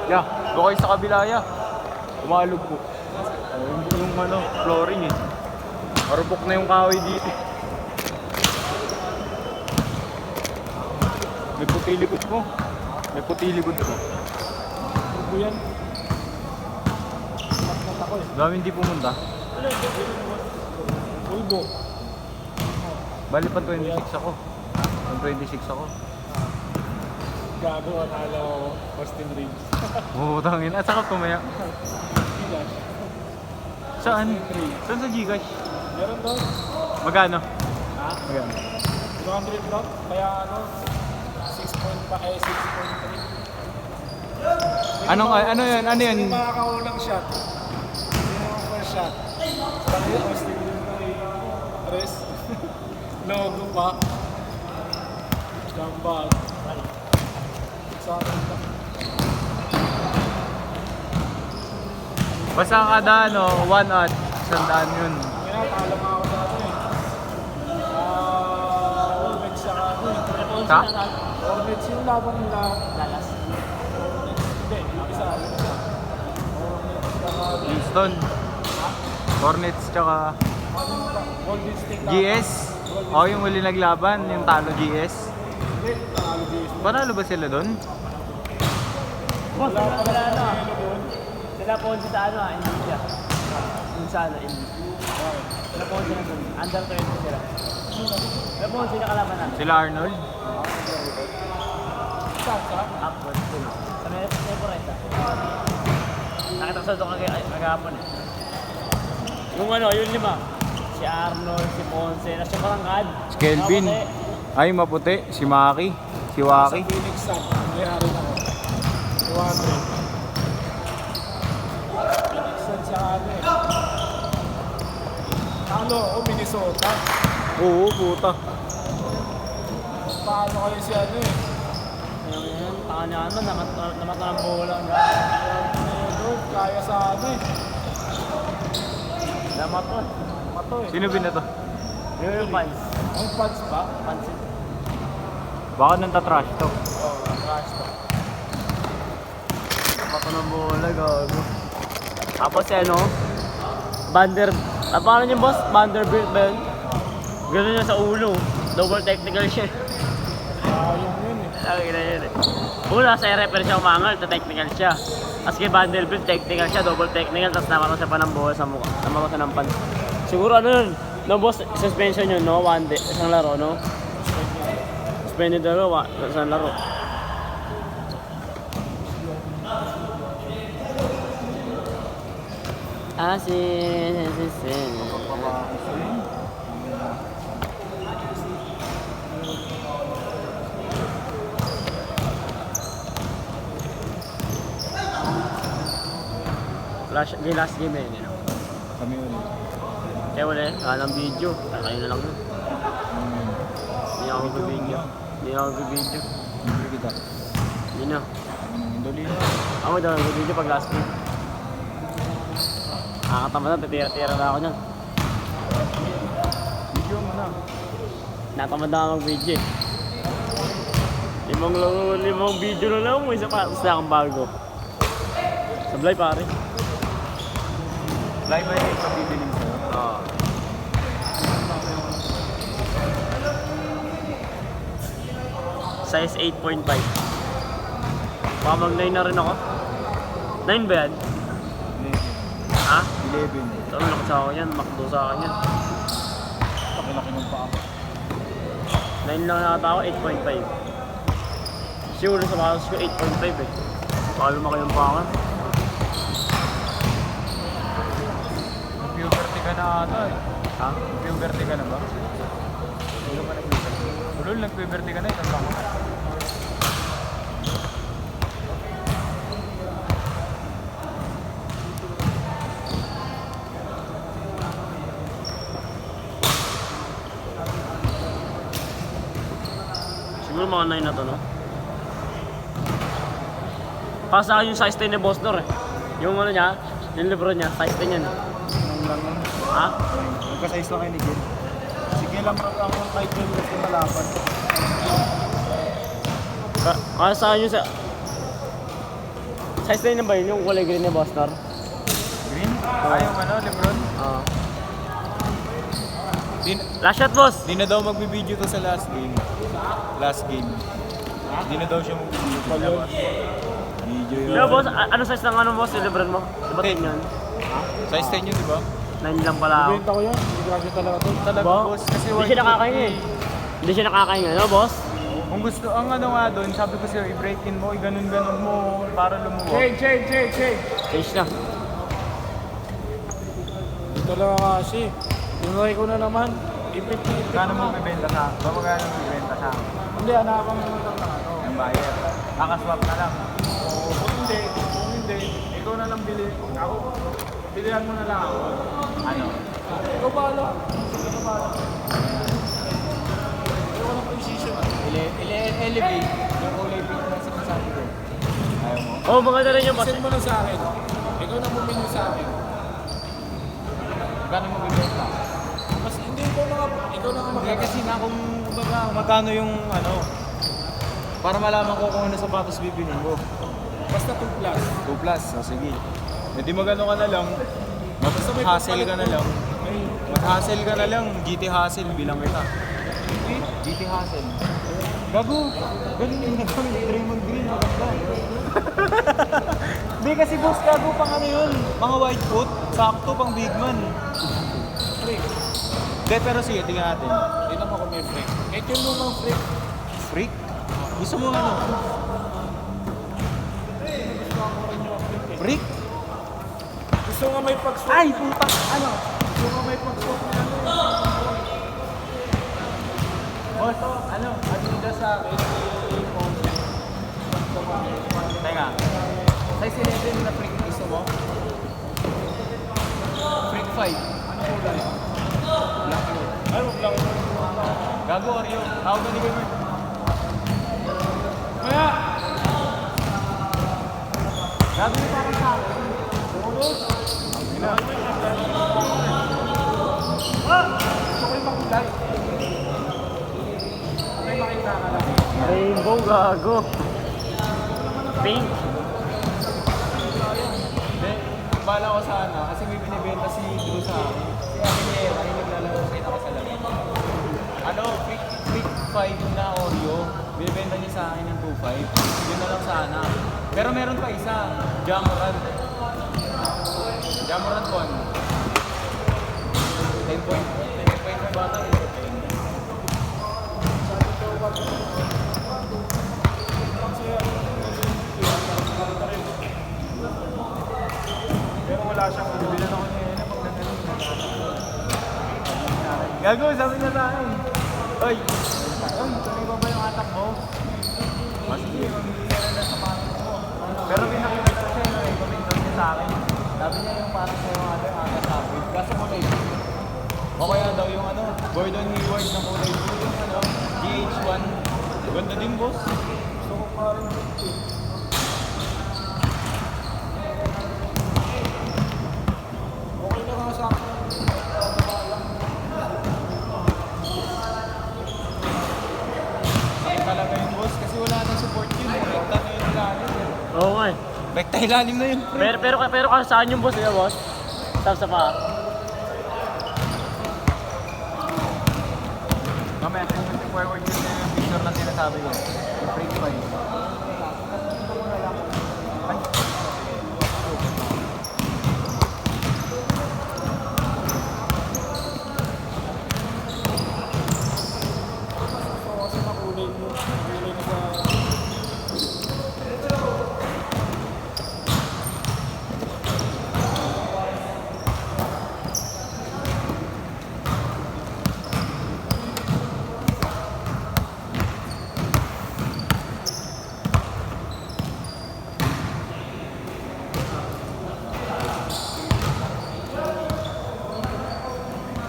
Yeah, doon kayo sa kabila, ya. Tumalog po. Yung ano, flooring eh. Marupok na yung kahoy dito. May puti likod ko. May puti likod ko. Turbo yan. Nakot ako eh. Dami hindi pumunta. Ulbo. Bali pa 26 ako. Pang 26 ako. Gago, akala ko Austin Reeves. Oo, tangin. At saka tumaya. Gcash. Saan? Saan sa Gcash? Meron doon. Magkano? Ha? Magkano? 200 block. Kaya ano, 6.3. Anong, ano yan? Ano yan? Hindi makakaunang shot. Hindi yung first shot. Sabi yung Austin Reeves. Logo pa. Jambal. Sa akin lang. Basta kada ano, 1 odd. 100 yun. Kaya talo nga ako sa ano eh. Hornets sa ano eh. Sa? Hornets yung laban nila. Lalas. Hornets. Hindi, isa. Hornets tsaka... Houston. Hornets tsaka Golden State. GS. Oo, yung huli naglaban. Yung talo GS. Hindi, talo GS. Panalo ba sila doon? Wala pa na ano. Sila Ponzi sa ano, Indonesia. Yung sa ano, sila Ponzi na doon. Under 20 sila. Sila Ponzi na kalaban natin. Sila Arnold? Saka? Upward doon. Sa Meporesa. Nakita ko sa doon kagapon eh. Yung ano, yung lima. Si Arnold, si Ponce, na siya barangkad. Si Kelvin. Ay, maputi. Si Maki. Si Waki. Sa Phoenix Sun. May hari na ako. 200. Phoenix Sun sa ano eh. Talo ako, Minnesota. Oo, puta. Paano kayo si ano eh? Yung taka niya ano, namata ng bola. Lord, kaya sa ano eh. Namato. Mato eh. Sino binato? Yung fans. Ang fans ba? Pansin. Baka nang tatrash to. Oo, crash to. Namato ng bola, gago. Tapos si ano, paano yung boss? Vanderbilt ba yun? Ganun niya sa ulo. Double technical siya. Ayun yun eh. Lagi na yun eh. Una, sa referee siya umangal, technical siya. Tapos kay Vanderbilt, technical siya, double technical, tapos naman siya pa ng buhay sa mukha. Naman siya ng pan. Siguro ano yun, no boss, suspension yun, no? One day, isang laro, no? Suspended laro, isang laro. Last game eh. Kami yun. Kaya wala eh, walang video. Kayo na lang yun. Hindi ako mag-video. Hindi kita. Hindi na. Dali na. Ako daw mag-video pag last game. Nakakatama na, titira-tira na ako niyan. Video mo na. Natamad na ako mag-video eh. Limang video na lang, may isa pa. Tapos na akong bago. Sablay pare. Live ay sa bibiling sa'yo. Oo. Size 8.5. Baka mag-9 na rin ako. 9 ba yan? 11. Ha? 11. Saan lang sa akin yan? Makdo sa akin yan. Laki-laki ng paa. 9 lang nakata ako, 8.5. Siguro sa kasos ko 8.5 eh. Baka lumaki yung pangan. Puberty ka na ata eh. Ha? Puberty ka na ba? Hindi pa nag-puberty. Ulol, nag-puberty ka na, isang bako. Siguro mga 9 na to, no? Para sa akin yung size 10 ni Boss Nor eh. Yung ano niya, yung libro niya, size 10 yan. Ha? Magka-size lang kayo ni Gil. Sige lang ang kay Gil kasi malaban. Para sa akin yung Size 9 na ba yun yung kulay green ni Boss Nar? Green? Yung ano, Lebron? Oo. Di Last shot, boss! na daw magbibideo to sa last game. Last game. Di na daw siya magbibideo sa labas. Video yun. Pero boss, ano size ng ano boss, Lebron mo? Diba 10 yun? Size 10 yun, di ba? 9 lang pala ako. Benta ko yan. Hindi kasi talaga to. Talaga, Ba? boss. Kasi Hindi siya nakakain eh. Hindi siya nakakain no boss? Kung gusto, ang ano nga doon, sabi ko sa'yo, i-break in mo, i-ganun-ganun mo para lumuwag. Change. Change na. Ito lang kasi. Tinry ko na naman. Ipit-ipit Kano mo bibenta sa akin? Magkano mo bibenta sa akin? Hindi, hanapan mo naman ng ano. Yung buyer. Kakaswap na lang. Kung hindi, ikaw na lang bili. Ako, bilihan mo na lang ako. Ano? Ikaw bahala. Ikaw na position. Elevate. Yung kulay pink na sinasabi ko. Ayaw mo? Oh, maganda rin yung boss. Send mo na sa akin. Ikaw na bumili sa akin. Kano mo bibenta? Mas hindi ikaw na Hindi kasi na kung kumbaga, magkano yung ano, para malaman ko kung ano sapatos bibili mo. Basta 2 plus. 2 plus, so sige. Hindi magano ka na lang, mag-hustle ka na lang. Mag-hustle ka na lang, GT hustle bilang kita. GT hustle. Gago, ganun yung nagawin, Draymond Green, maganda. Hindi kasi boss, gago pang ano yun, mga white foot, sakto pang big man. Freak. Hindi, pero sige, tingnan natin. Tingnan mo kung may freak. Ito yung mga freak. Freak? Gusto mo ano? Freak? Gusto nga may pag-swap. Ay, puta! Ano? Gusto nga may pag-swap na ano. Boss, ano? Adidas sa akin. Teka. Size 11 na freak gusto mo? Freak 5. Ano kulay? Black yun. Ay, wag lang. Gago, Oreo. Tawag ka ni Gamer. Kaya! Gago yung parang sa akin. Gusto ko yung makulay. May makita ka lang. Rainbow, gago. Pink. Hindi, bala ko sana kasi may binibenta si Drew sa akin. Si Akinera, yung naglalaro sa kita sa laro. Ano, Freak 5 na Oreo, binibenta niya sa akin ng 2.5. Yun na lang sana. Pero meron pa isa, Jamorant. Jamorant 1. 10 point na bata. Pero wala siyang bibilan ako niya yun. Gago, sabi niya sa akin. Oy, tuloy ba yung atak mo? Mas hindi, mamili ka na lang sa patos mo. Pero pinakita ko siya, comment daw niya sa akin. Sabi niya yung parang sa yung atak sa akin. Kaso kulay blue. O kaya daw yung ano, Gordon Hayward na kulay blue, yung ano, GH1. Ganda din, boss. Gusto ko parang okay na nga sa akin. Sakit talaga yun, boss, kasi wala nang support yun. Rekta na yun ilalim. Oo nga eh. Rekta ilalim na yun. Pero kasi saan yung boss niya boss? Sa pa. Mamaya, yung forward yun na yung picture na sinasabi ko. Yung Freak 5. Ay. Gusto ko kasi makulay mo. Kulay mo sa...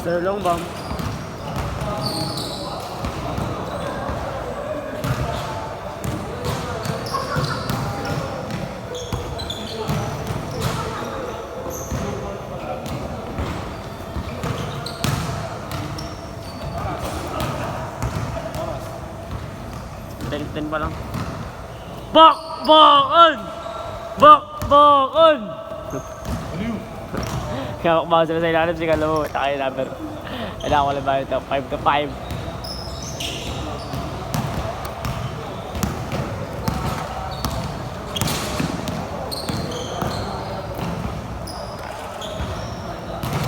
Sir Long Bomb. Ten pa lang. Bakbakan! Bokbokon! Kaya makabaka sila sa ilalim, si Kalo, tsaka yung number. Kailangan ko lang ba ito, 5 to 5.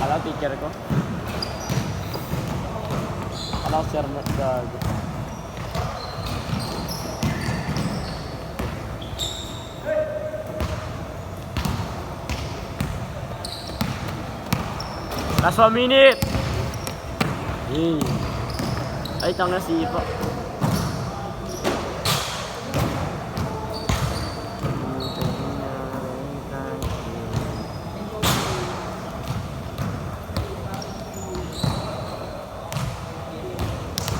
Alam, teacher ko. Alam, sir, mas gago. Last 1 minute! Hey. Ay, tanga sipa.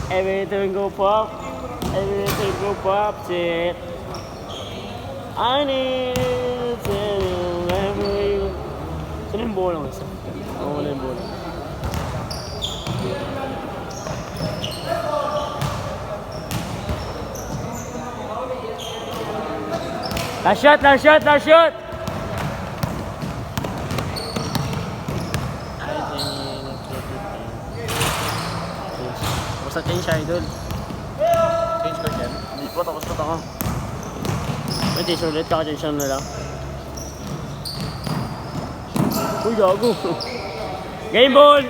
Everything go pop. Everything go pop, shit. I need to memory. Saan yung bola ng isa? Oo, wala yung bola. Last shot, last shot, last shot! Basta change idol. Change ko dyan. Hindi po, tapos ako. May change ulit, kaka-change na lang. Uy, gago. Game ball!